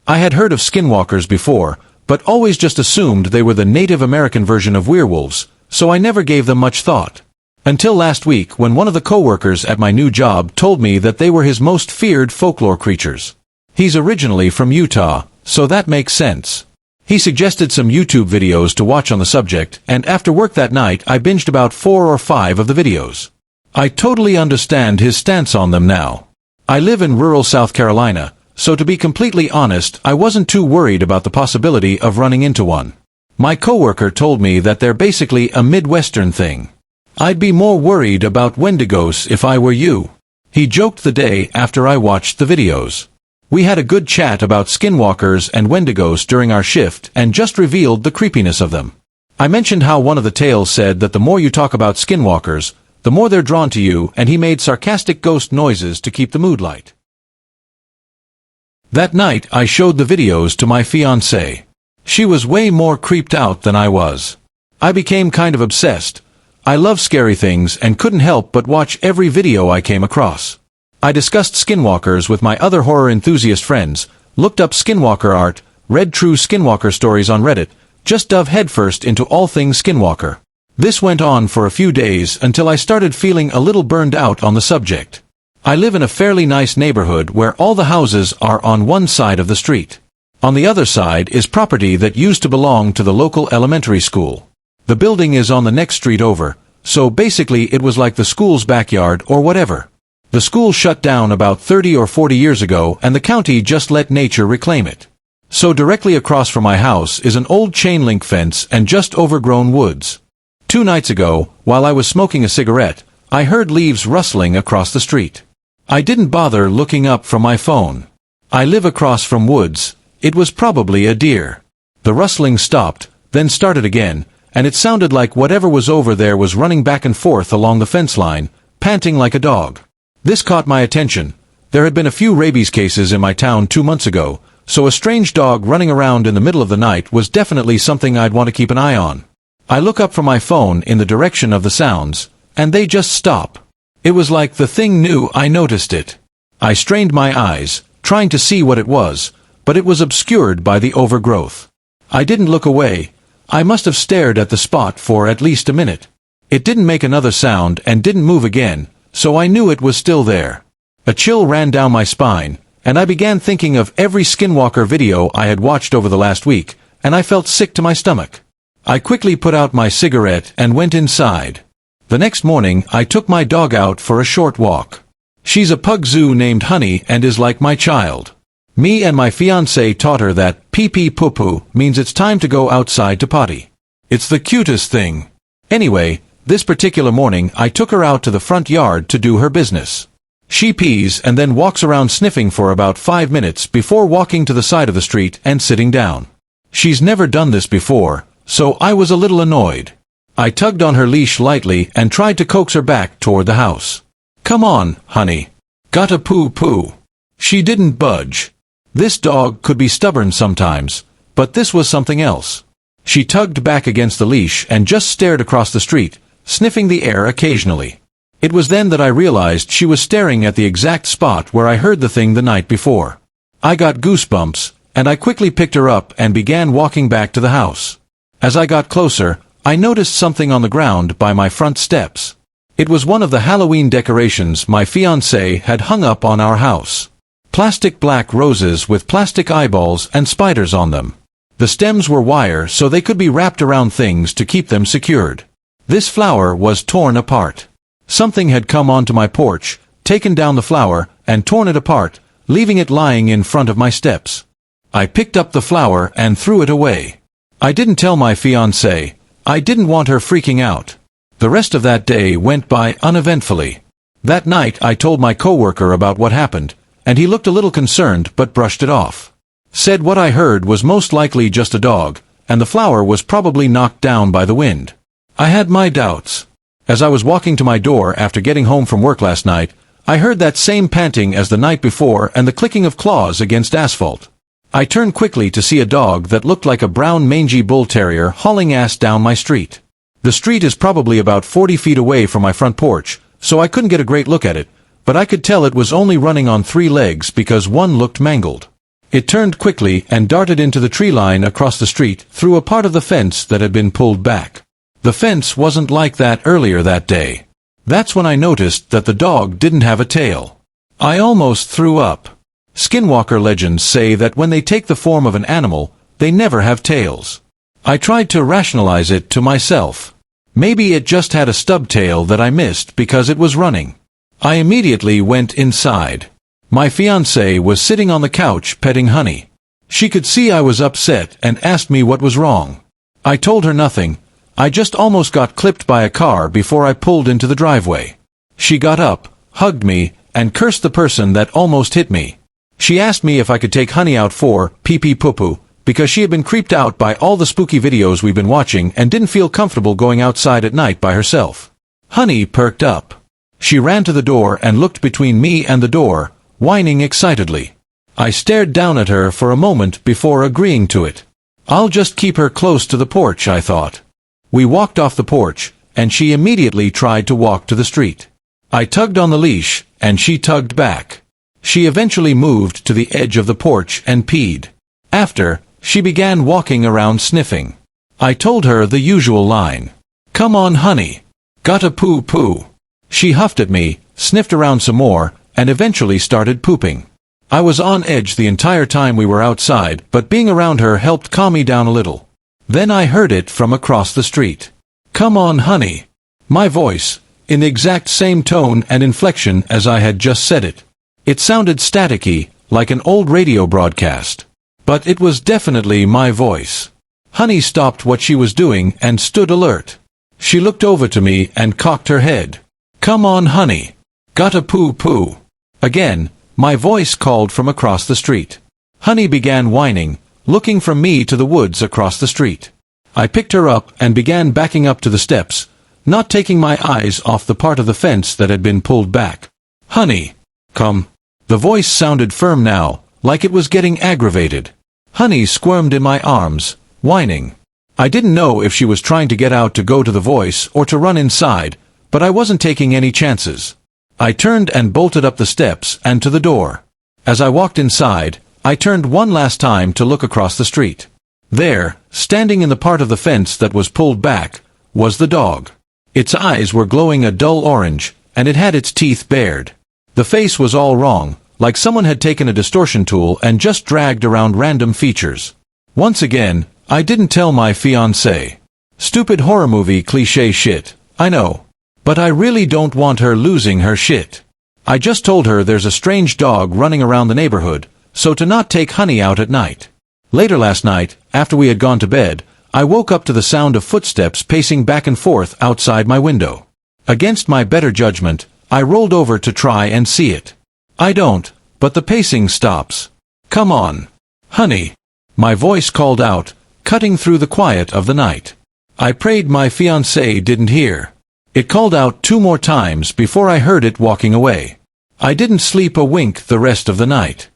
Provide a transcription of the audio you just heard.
I had heard of skinwalkers before, but always just assumed they were the Native American version of werewolves, so I never gave them much thought. Until last week when one of the co-workers at my new job told me that they were his most feared folklore creatures. He's originally from Utah, so that makes sense. He suggested some YouTube videos to watch on the subject, and after work that night I binged about 4 or 5 of the videos. I totally understand his stance on them now. I live in rural South Carolina, so to be completely honest, I wasn't too worried about the possibility of running into one. My coworker told me that they're basically a Midwestern thing. I'd be more worried about Wendigos if I were you. He joked the day after I watched the videos. We had a good chat about skinwalkers and Wendigos during our shift and just revealed the creepiness of them. I mentioned how one of the tales said that the more you talk about skinwalkers, the more they're drawn to you, and he made sarcastic ghost noises to keep the mood light. That night I showed the videos to my fiancée. She was way more creeped out than I was. I became kind of obsessed. I love scary things and couldn't help but watch every video I came across. I discussed skinwalkers with my other horror enthusiast friends, looked up skinwalker art, read true skinwalker stories on Reddit, just dove headfirst into all things skinwalker. This went on for a few days until I started feeling a little burned out on the subject. I live in a fairly nice neighborhood where all the houses are on one side of the street. On the other side is property that used to belong to the local elementary school. The building is on the next street over, so basically it was like the school's backyard or whatever. The school shut down about 30 or 40 years ago and the county just let nature reclaim it. So directly across from my house is an old chain link fence and just overgrown woods. 2 nights ago, while I was smoking a cigarette, I heard leaves rustling across the street. I didn't bother looking up from my phone. I live across from woods. It was probably a deer. The rustling stopped, then started again, and it sounded like whatever was over there was running back and forth along the fence line, panting like a dog. This caught my attention. There had been a few rabies cases in my town 2 months ago, so a strange dog running around in the middle of the night was definitely something I'd want to keep an eye on. I look up from my phone in the direction of the sounds, and they just stop. It was like the thing knew I noticed it. I strained my eyes, trying to see what it was, but it was obscured by the overgrowth. I didn't look away. I must have stared at the spot for at least a minute. It didn't make another sound and didn't move again, so I knew it was still there. A chill ran down my spine, and I began thinking of every skinwalker video I had watched over the last week, and I felt sick to my stomach. I quickly put out my cigarette and went inside. The next morning, I took my dog out for a short walk. She's a pug zoo named Honey and is like my child. Me and my fiancé taught her that pee-pee poo-poo means it's time to go outside to potty. It's the cutest thing. Anyway, this particular morning I took her out to the front yard to do her business. She pees and then walks around sniffing for about 5 minutes before walking to the side of the street and sitting down. She's never done this before, so I was a little annoyed. I tugged on her leash lightly and tried to coax her back toward the house. "Come on, honey. Gotta poo-poo." She didn't budge. This dog could be stubborn sometimes, but this was something else. She tugged back against the leash and just stared across the street, sniffing the air occasionally. It was then that I realized she was staring at the exact spot where I heard the thing the night before. I got goosebumps, and I quickly picked her up and began walking back to the house. As I got closer, I noticed something on the ground by my front steps. It was one of the Halloween decorations my fiancé had hung up on our house. Plastic black roses with plastic eyeballs and spiders on them. The stems were wire so they could be wrapped around things to keep them secured. This flower was torn apart. Something had come onto my porch, taken down the flower, and torn it apart, leaving it lying in front of my steps. I picked up the flower and threw it away. I didn't tell my fiancé. I didn't want her freaking out. The rest of that day went by uneventfully. That night I told my coworker about what happened, and he looked a little concerned but brushed it off. Said what I heard was most likely just a dog, and the flower was probably knocked down by the wind. I had my doubts. As I was walking to my door after getting home from work last night, I heard that same panting as the night before and the clicking of claws against asphalt. I turned quickly to see a dog that looked like a brown mangy bull terrier hauling ass down my street. The street is probably about 40 feet away from my front porch, so I couldn't get a great look at it, but I could tell it was only running on 3 legs because one looked mangled. It turned quickly and darted into the tree line across the street through a part of the fence that had been pulled back. The fence wasn't like that earlier that day. That's when I noticed that the dog didn't have a tail. I almost threw up. Skinwalker legends say that when they take the form of an animal, they never have tails. I tried to rationalize it to myself. Maybe it just had a stub tail that I missed because it was running. I immediately went inside. My fiancée was sitting on the couch petting Honey. She could see I was upset and asked me what was wrong. I told her nothing. I just almost got clipped by a car before I pulled into the driveway. She got up, hugged me, and cursed the person that almost hit me. She asked me if I could take Honey out for pee-pee-poo-poo, because she had been creeped out by all the spooky videos we've been watching and didn't feel comfortable going outside at night by herself. Honey perked up. She ran to the door and looked between me and the door, whining excitedly. I stared down at her for a moment before agreeing to it. I'll just keep her close to the porch, I thought. We walked off the porch, and she immediately tried to walk to the street. I tugged on the leash, and she tugged back. She eventually moved to the edge of the porch and peed. After, she began walking around sniffing. I told her the usual line. "Come on, Honey. Gotta poo-poo." She huffed at me, sniffed around some more, and eventually started pooping. I was on edge the entire time we were outside, but being around her helped calm me down a little. Then I heard it from across the street. "Come on, Honey." My voice, in the exact same tone and inflection as I had just said it. It sounded staticky, like an old radio broadcast. But it was definitely my voice. Honey stopped what she was doing and stood alert. She looked over to me and cocked her head. "Come on, Honey. Gotta poo-poo." Again, my voice called from across the street. Honey began whining, looking from me to the woods across the street. I picked her up and began backing up to the steps, not taking my eyes off the part of the fence that had been pulled back. "Honey, come." The voice sounded firm now, like it was getting aggravated. Honey squirmed in my arms, whining. I didn't know if she was trying to get out to go to the voice or to run inside, but I wasn't taking any chances. I turned and bolted up the steps and to the door. As I walked inside, I turned one last time to look across the street. There, standing in the part of the fence that was pulled back, was the dog. Its eyes were glowing a dull orange, and it had its teeth bared. The face was all wrong, like someone had taken a distortion tool and just dragged around random features. Once again, I didn't tell my fiancée. Stupid horror movie cliché shit, I know. But I really don't want her losing her shit. I just told her there's a strange dog running around the neighborhood, so to not take Honey out at night. Later last night, after we had gone to bed, I woke up to the sound of footsteps pacing back and forth outside my window. Against my better judgment, I rolled over to try and see it. I don't, but the pacing stops. "Come on, Honey," my voice called out, cutting through the quiet of the night. I prayed my fiancée didn't hear. It called out 2 more times before I heard it walking away. I didn't sleep a wink the rest of the night.